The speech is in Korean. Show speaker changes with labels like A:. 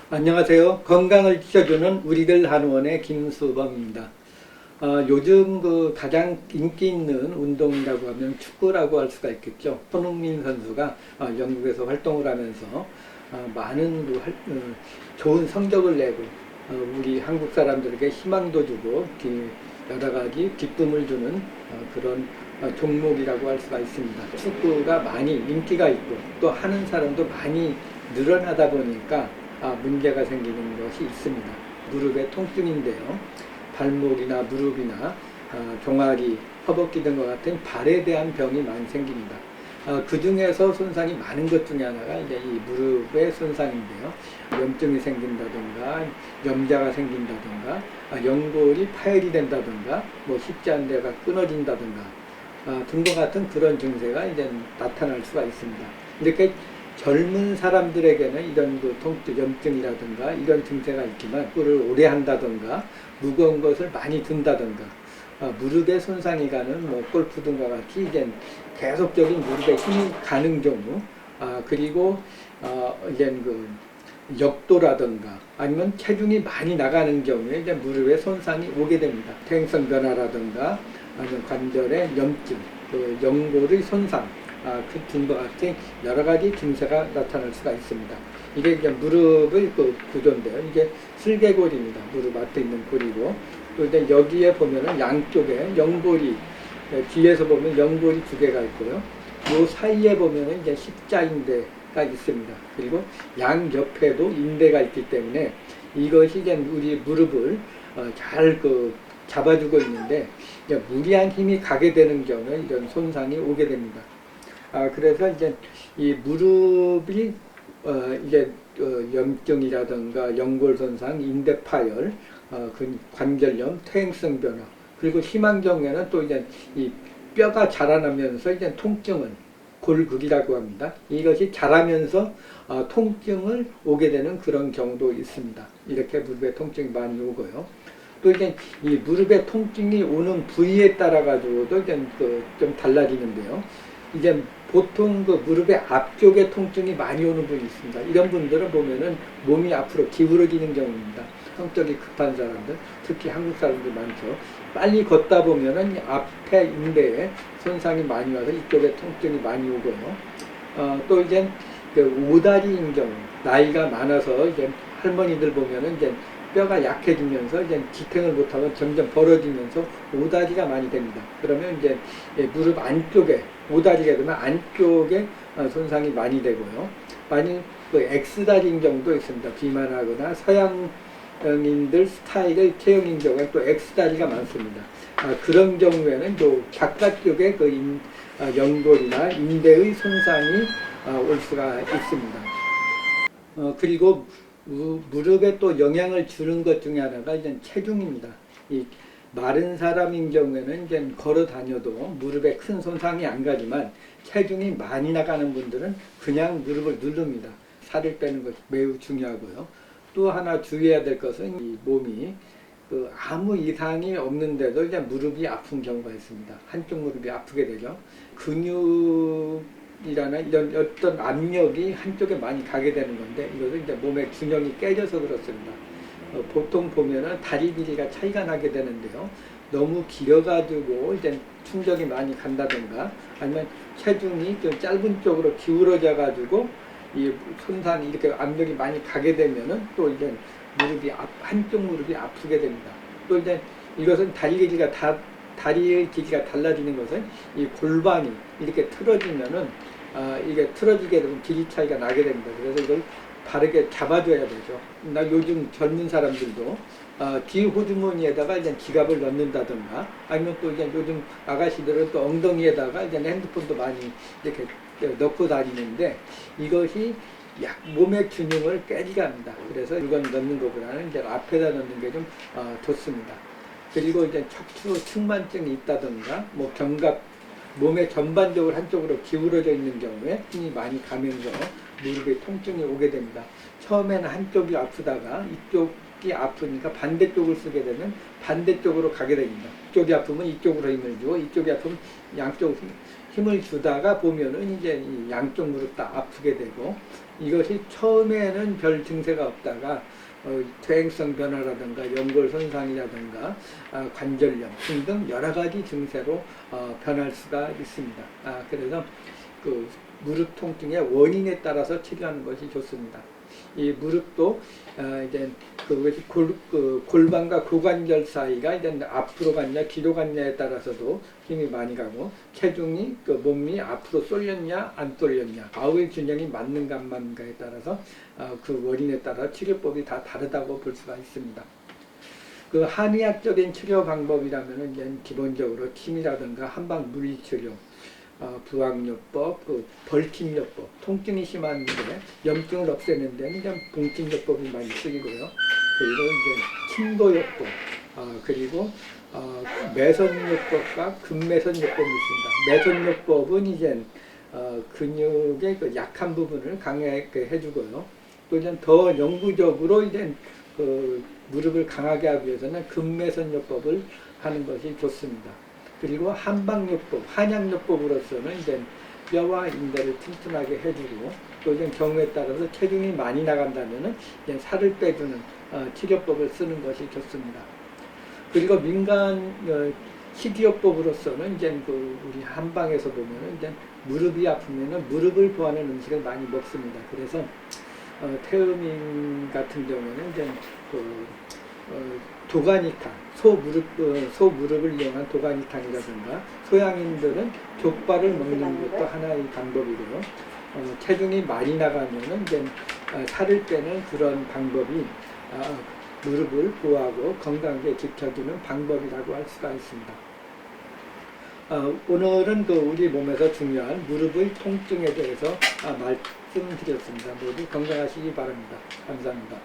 A: 안녕하세요. 건강을 지켜주는 우리들 한의원의 김수범입니다. 요즘 가장 인기 있는 운동이라고 하면 축구라고 할 수가 있겠죠. 손흥민 선수가 영국에서 활동을 하면서 많은 좋은 성적을 내고 우리 한국 사람들에게 희망도 주고 여러 가지 기쁨을 주는 그런 종목이라고 할 수가 있습니다. 축구가 많이 인기가 있고 또 하는 사람도 많이 늘어나다 보니까 문제가 생기는 것이 있습니다. 무릎의 통증인데요. 발목이나 무릎이나 종아리, 허벅지 등과 같은 발에 대한 병이 많이 생깁니다. 그 중에서 손상이 많은 것 중에 하나가 이제 이 무릎의 손상인데요. 염증이 생긴다든가, 염자가 생긴다든가, 연골이 파열이 된다든가, 뭐 십자인 데가 끊어진다든가, 등과 같은 그런 증세가 이제 나타날 수가 있습니다. 이렇게 젊은 사람들에게는 이런 통증, 염증이라든가 이런 증세가 있지만 그걸 오래 한다든가 무거운 것을 많이 든다든가 무릎에 손상이 가는 골프 등과 같이 이제 계속적인 무릎에 힘이 가는 경우 그리고 이제 역도라든가 아니면 체중이 많이 나가는 경우에 이제 무릎에 손상이 오게 됩니다. 퇴행성 변화라든가 아니면 관절의 염증, 연골의 손상 그 등과 같은 여러 가지 증세가 나타날 수가 있습니다. 이게 이제 무릎의 구조인데요. 이게 슬개골입니다. 무릎 앞에 있는 골이고, 또 이제 여기에 보면은 양쪽에 연골이, 뒤에서 보면 연골이 두 개가 있고요. 요 사이에 보면은 이제 십자인대가 있습니다. 그리고 양 옆에도 인대가 있기 때문에 이것이 이제 우리 무릎을 잘 잡아주고 있는데, 무리한 힘이 가게 되는 경우에 이런 손상이 오게 됩니다. 그래서 이제 이 무릎이 이제 염증이라든가 연골 손상, 인대 파열, 관절염, 퇴행성 변화, 그리고 심한 경우에는 또 이제 이 뼈가 자라나면서 이제 통증을 골극이라고 합니다. 이것이 자라면서 통증을 오게 되는 그런 경우도 있습니다. 이렇게 무릎에 통증이 많이 오고요. 또 이제 이 무릎에 통증이 오는 부위에 따라 가지고도 이제 좀 달라지는데요. 이제 보통 무릎의 앞쪽에 통증이 많이 오는 분이 있습니다. 이런 분들은 보면은 몸이 앞으로 기울어지는 경우입니다. 성격이 급한 사람들, 특히 한국 사람들 많죠. 빨리 걷다 보면은 앞에 인대에 손상이 많이 와서 이쪽에 통증이 많이 오고요. 또 이제 오다리인 경우, 나이가 많아서 이제 할머니들 보면은 이제 뼈가 약해지면서 이제 지탱을 못하고 점점 벌어지면서 오다리가 많이 됩니다. 그러면 이제 무릎 안쪽에 오다리가 되면 안쪽에 손상이 많이 되고요. 많이 X다리인 경우도 있습니다. 비만하거나 서양인들 스타일의 체형인 경우에 또 X다리가 많습니다. 그런 경우에는 또 바깥쪽에 연골이나 인대의 손상이 올 수가 있습니다. 그리고 무릎에 또 영향을 주는 것 중에 하나가 이제 체중입니다. 이 마른 사람인 경우에는 이제 걸어 다녀도 무릎에 큰 손상이 안 가지만 체중이 많이 나가는 분들은 그냥 무릎을 누릅니다. 살을 빼는 것이 매우 중요하고요. 또 하나 주의해야 될 것은 이 몸이 아무 이상이 없는데도 이제 무릎이 아픈 경우가 있습니다. 한쪽 무릎이 아프게 되죠. 근육이라는 이런 어떤 압력이 한쪽에 많이 가게 되는 건데 이것은 이제 몸의 균형이 깨져서 그렇습니다. 보통 보면은 다리 길이가 차이가 나게 되는데요. 너무 길어가지고 이제 충격이 많이 간다든가 아니면 체중이 좀 짧은 쪽으로 기울어져 가지고 이 손상이 이렇게 압력이 많이 가게 되면은 또 이제 한쪽 무릎이 아프게 됩니다. 또 이제 이것은 다리 길이가 달라지는 것은 이 골반이 이렇게 틀어지면은 이게 틀어지게 되면 길이 차이가 나게 됩니다. 그래서 이걸 바르게 잡아줘야 되죠. 요즘 젊은 사람들도 뒤 호주머니에다가 이제 지갑을 넣는다든가 아니면 또 이제 요즘 아가씨들은 또 엉덩이에다가 이제 핸드폰도 많이 이렇게 넣고 다니는데 이것이 몸의 균형을 깨지게 합니다. 그래서 이건 넣는 것보다는 이제 앞에다 넣는 게 좀 좋습니다. 그리고 이제 척추 측만증이 있다든가 뭐 견갑 몸의 전반적으로 한쪽으로 기울어져 있는 경우에 힘이 많이 가면서 무릎에 통증이 오게 됩니다. 처음에는 한쪽이 아프다가 이쪽이 아프니까 반대쪽을 쓰게 되면 반대쪽으로 가게 됩니다. 이쪽이 아프면 이쪽으로 힘을 주고 이쪽이 아프면 양쪽으로 힘을 주다가 보면은 이제 이 양쪽 무릎 다 아프게 되고, 이것이 처음에는 별 증세가 없다가 퇴행성 변화라든가 연골 손상이라든가 관절염 등등 여러 가지 증세로 변할 수가 있습니다. 그래서 그 무릎 통증의 원인에 따라서 치료하는 것이 좋습니다. 이 무릎도 이제 그것이 골반과 고관절 사이가 이제 앞으로 갔냐 뒤로 갔냐에 따라서도 힘이 많이 가고, 체중이 그 몸이 앞으로 쏠렸냐 안 쏠렸냐, 좌우의 균형이 맞는가 안 맞는가에 따라서 그 원인에 따라 치료법이 다 다르다고 볼 수가 있습니다. 그 한의학적인 치료 방법이라면은 이제 기본적으로 침이라든가 한방 물리치료, 부항요법, 벌침요법, 통증이 심한데 염증을 없애는 데는 이제 봉침요법이 많이 쓰이고요. 그리고 이제 침도요법, 그리고 매선요법과 금매선요법이 있습니다. 매선요법은 이제 근육의 그 약한 부분을 강하게 해주고요. 또 이제 더 영구적으로 이제 그 무릎을 강하게 하기 위해서는 금매선요법을 하는 것이 좋습니다. 그리고 한방요법, 한약요법으로서는 이제 뼈와 인대를 튼튼하게 해주고, 또 이제 경우에 따라서 체중이 많이 나간다면은 이제 살을 빼주는 치료법을 쓰는 것이 좋습니다. 그리고 민간 식이요법으로서는 이제 그 우리 한방에서 보면은 이제 무릎이 아프면은 무릎을 보하는 음식을 많이 먹습니다. 그래서 태음인 같은 경우는 이제 도가니탕, 소무릎을 이용한 도가니탕이라든가, 소양인들은 족발을 먹는 것도 하나의 방법이고요. 체중이 많이 나가면은 이제 살을 빼는 그런 방법이 무릎을 보호하고 건강하게 지켜주는 방법이라고 할 수가 있습니다. 오늘은 그 우리 몸에서 중요한 무릎의 통증에 대해서 말씀드렸습니다. 모두 건강하시기 바랍니다. 감사합니다.